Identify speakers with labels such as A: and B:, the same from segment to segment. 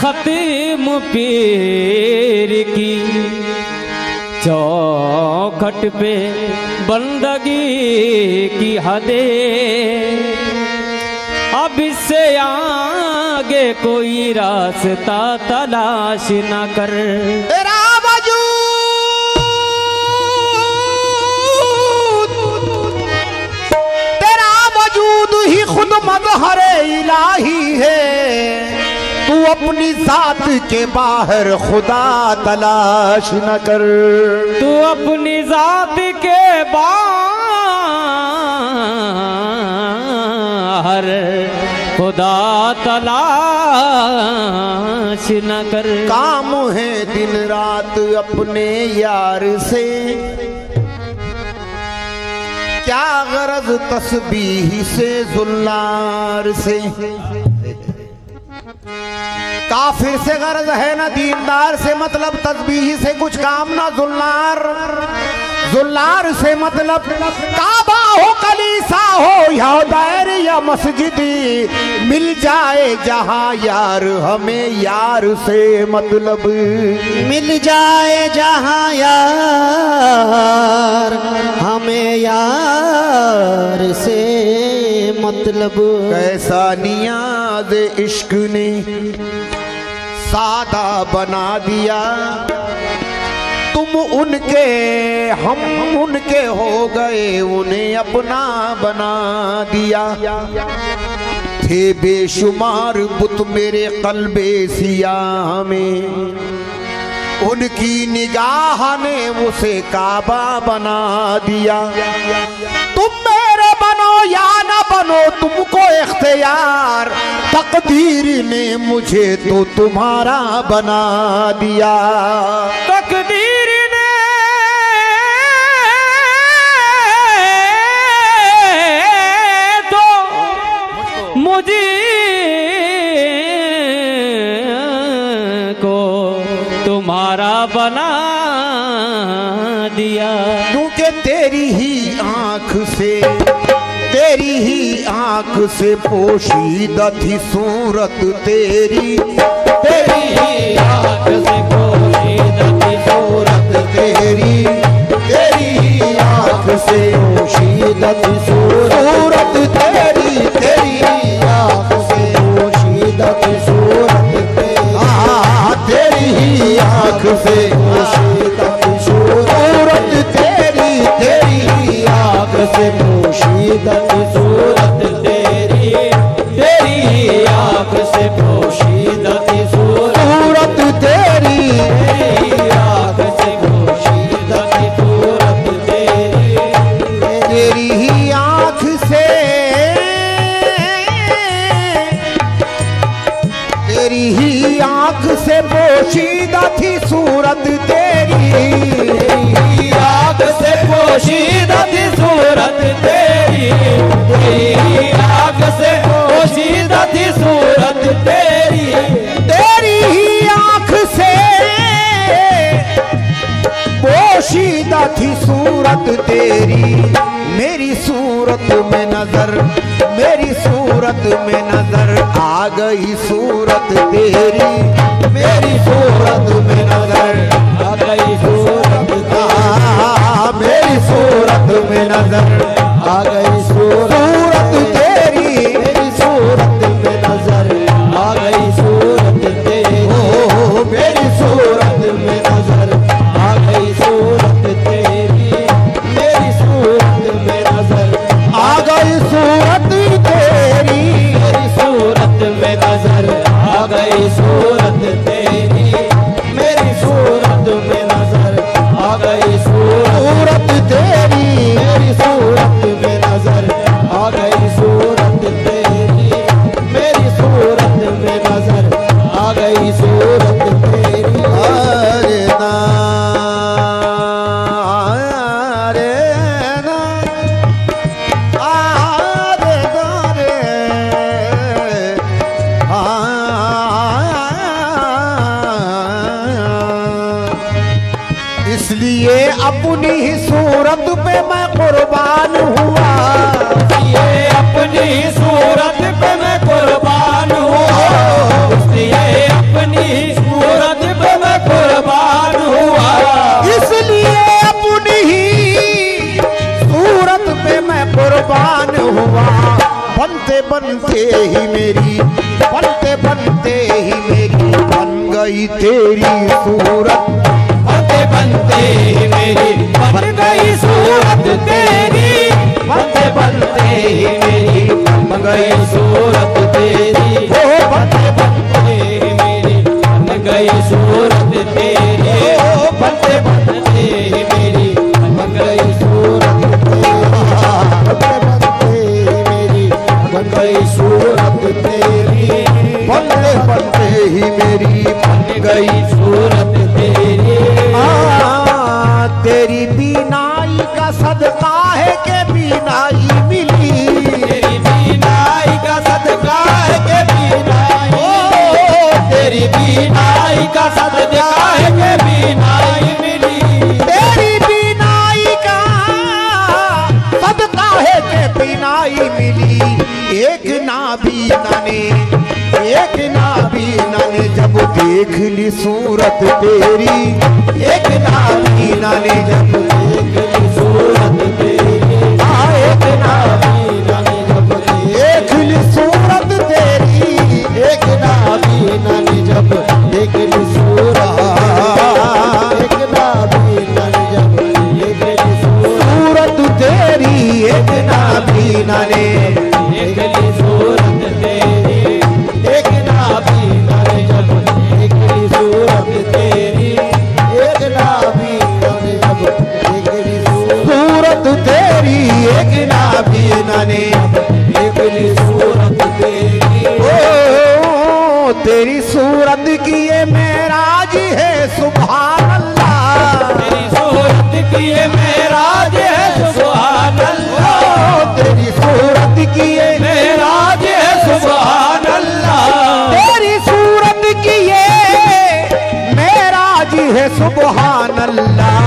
A: खत्म पीर की चौखट पे बंदगी की हदें, अब इससे आगे कोई रास्ता तलाश न कर।
B: तेरा वजूद ही खुद मज़हर इलाही है, तू अपनी जात के बाहर खुदा तलाश न कर।
A: तू अपनी जात के बाहर खुदा तलाश न कर।
B: काम है दिन रात अपने यार से, क्या गरज तस्बीह से जुल्लार से। काफिर से गरज है ना दीनदार से, मतलब तस्बीह से कुछ काम ना जुल्लार से मतलब काबा हो कलीसा हो या दायर या मस्जिदी, मिल जाए जहां यार हमें यार से मतलब। मिल जाए जहां यार हमें यार से मतलब। कैसा नियाज़ इश्क ने सादा बना दिया, तुम उनके हम उनके हो गए, उन्हें अपना बना दिया। थे बेशुमार बुत मेरे कल्बे सियाह में, उनकी निगाह ने उसे काबा बना दिया। तुम मेरे बनो या ना बनो तुमको इख्तियार, तकदीर ने मुझे तो तुम्हारा बना दिया।
A: तकदीर ने तो मुझे को तुम्हारा बना दिया।
B: क्योंकि तेरी ही आंख से पोशीदा थी सूरत तेरी, तेरी ही आंख से पोशीदा थी सूरत तेरी, तेरी ही आंख से पोशीदा थी सूरत तेरी, तेरी ही आंख से पोशीदा थी सूरत तेरी, तेरी ही आंख से पोशीदा थी सूरत तेरी, तेरी ही आंख से पोशीदा थी सूरत तेरी, तेरी ही आंख से पोशीदा थी सूरत तेरी, तेरी ही आंख से पोशीदा थी सूरत तेरी, तेरी ही आंख से, तेरी ही आंख से पोशीदा थी सूरत तेरी, तेरी आंख से पोशीदा थी सूरत तेरी, तेरी आंख से पोशीदा थी सूरत तेरी, तेरी ही आंख से पोशीदा थी सूरत तेरी। मेरी सूरत में नजर, मेरी सूरत में नजर आ गई सूरत तेरी, मेरी सूरत में नजर आ गई सूरत तेरी, मेरी सूरत में नजर आ गई सूरत तेरी, मेरी सूरत में नजर आ गई सूरत तेरी, ओ मेरी सूरत में नजर आ गई सूरत तेरी, मेरी सूरत में नजर आ गई सूरत तेरी, मेरी सूरत में नजर आ गई सूरत तेरी, मेरी सूरत में नजर आ गई सूरत तेरी, मेरी सूरत में नजर आ गई सूरत तेरी, मेरी सूरत में नजर आ गई सूरत तेरी। अरे ना अरे ना अरे इसलिए अपनी ही सूरत पे मैं कुर्बान हुआ,
A: ये अपनी सूरत पे मैं कुर्बान हूँ, इसलिए अपनी
B: हुआ, बनते बनते ही मेरी, बनते बनते ही मेरी बन गई तेरी सूरत,
A: बनते बनते ही मेरी बन गई सूरत तेरी, बनते बनते ही मेरी बन गई सूरत तेरी,
B: ओ बनते
A: बनते ही मेरी बन गई सूरत तेरी,
B: ओ बनते
A: बनते ही मेरी बन गई सूरत
B: बन गई सूरत तेरी, बनते बनते ही मेरी बन गई
A: सूरत तेरी।
B: तेरी बीनाई का सदका है के बीनाई मिली,
A: तेरी बीनाई का सदका है के बीनाई, तेरी बीनाई का सदका है के बीनाई मिली,
B: तेरी बीनाई का सदका है के बीनाई मिली। एक नाबीना ने, एक नाबीना ने जब देख ली सूरत तेरी, एक नाबीना ने जब देख ली सूरत तेरी, एक नाबीना ने जब देख ली सूरत तेरी, एक नाबीना ने जब देख ली सूरत, एक नाबीना ने जब देख ली सूरत तेरी, एक नाबीना ने
A: देख ली सूरत तेरी,
B: एक नाबीना ने जब देख ली सूरत तेरी, एक नाबीना ने जब देख ली सूरत तेरी, एक नाबीना ने देख ली सूरत तेरी। ओ तेरी सूरत की ये मेराज है सुभान अल्लाह,
A: तेरी सूरत की ये मेराज है सुभान अल्लाह,
B: तेरी सूरत की ये
A: मेराज है सुभान अल्लाह,
B: तेरी सूरत की ये मेराज है सुभान अल्लाह।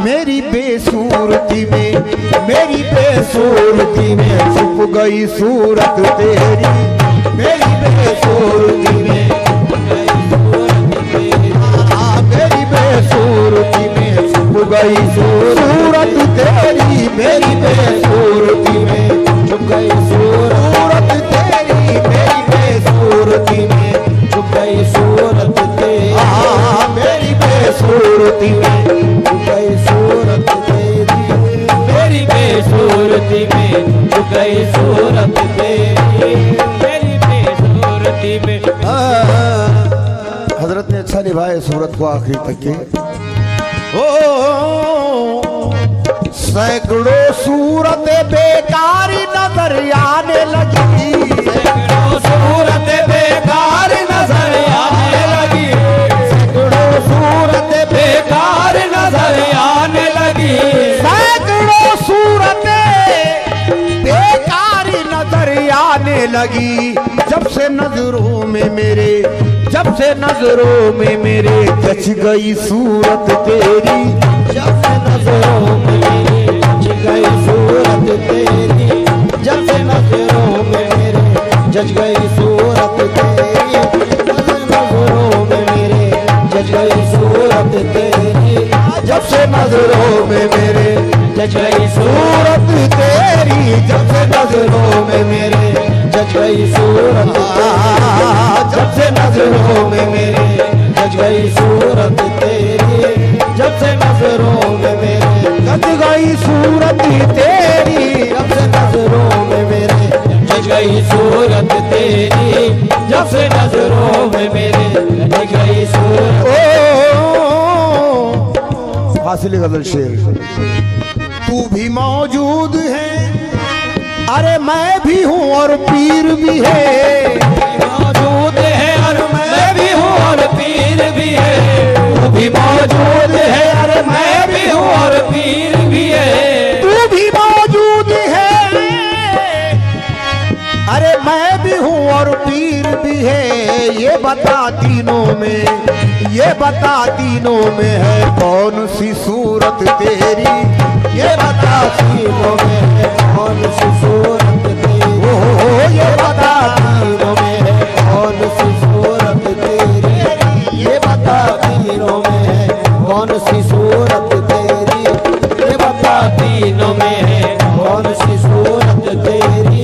B: मेरी बेसूरती में, मेरी बेसूरती में छुप गई सूरत तेरी, मेरी बेसूरती में, मेरी बेसूरती में छुप गई सूरत तेरी, मेरी बेसूरती में छुप गई सूरत तेरी, मेरी बेसूरती में छुप गई सूरत तेरी, मेरी बेसूरती में छुप गई सूरत तेरी,
A: मेरी बेसूरती में छुप गई सूरत तेरी, मेरी बेसूरती में।
B: हजरत ने अच्छा निभाया सूरत को आखिरी तक के। ओ सैकड़ों सूरत बेकारी नजर आने लगी,
A: सैकड़ों सूरत बेकार नजर आने लगी,
B: सैकड़ों सूरत
A: बेकार नजर आने लगी,
B: सैकड़ों सूरत बेकारी नजर आने लगी। जब से नजरों में मेरे, जब से नजरों में मेरे जच गई सूरत तेरी, जब से नजरों में मेरे जच गई सूरत तेरी, जब से नजरों में मेरे जच गई सूरत तेरी, जब से नजरों में मेरे जच गई सूरत तेरी, जब से नजरों में मेरे जच गई सूरत तेरी, जब से नजरों में मेरे जच गई सूरत, जब से नजरों में मेरे जच गई सूरत तेरी, जब से नजरों में मेरे जच गई सूरत तेरी, जब से नजरों में मेरे
A: जच गई सूरत तेरी, जब से नजरों में मेरे जच गई सूरत।
B: हासिल गजल शेर। तू भी मौजूद है, अरे मैं भी हूँ और पीर भी है,
A: मौजूद है और मैं भी हूँ और पीर भी है, तू भी मौजूद है और मैं भी हूँ और पीर भी है,
B: तू भी मौजूद है, अरे मैं भी हूँ और पीर भी है। ये बता तीनों में, ये बता तीनों में है कौन सी सूरत तेरी, ये बता तीनों में है कौन सी सूरत तेरी, ओ ये बता तीनों में है कौन सी सूरत तेरी, ये बता तीनों में है कौन सी सूरत तेरी, ये बता
A: तीनों में है
B: कौन सी सूरत तेरी,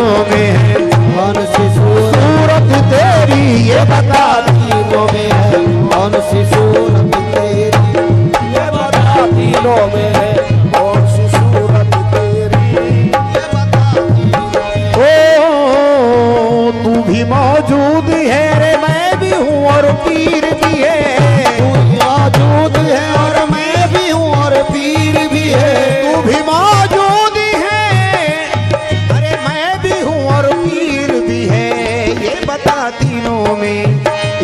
B: तीनों में है
A: कौन सी सूरत
B: सूरत तेरी, ये बता
A: तीनों में है कौन सी सूरत तेरी, ये बता तीनों में है कौन सी सूरत तेरी, ये बता तीनों में।
B: ओ तू भी मौजूद है रे, मैं भी हूँ और पीर भी है,
A: तू मौजूद है और मैं भी हूँ और पीर भी है,
B: तू भी मौजूद है, अरे मैं भी हूँ और पीर भी है, ये बता तीनों में,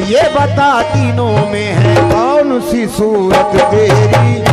B: ये बता तीनों में है कौन सी सूरत तेरी,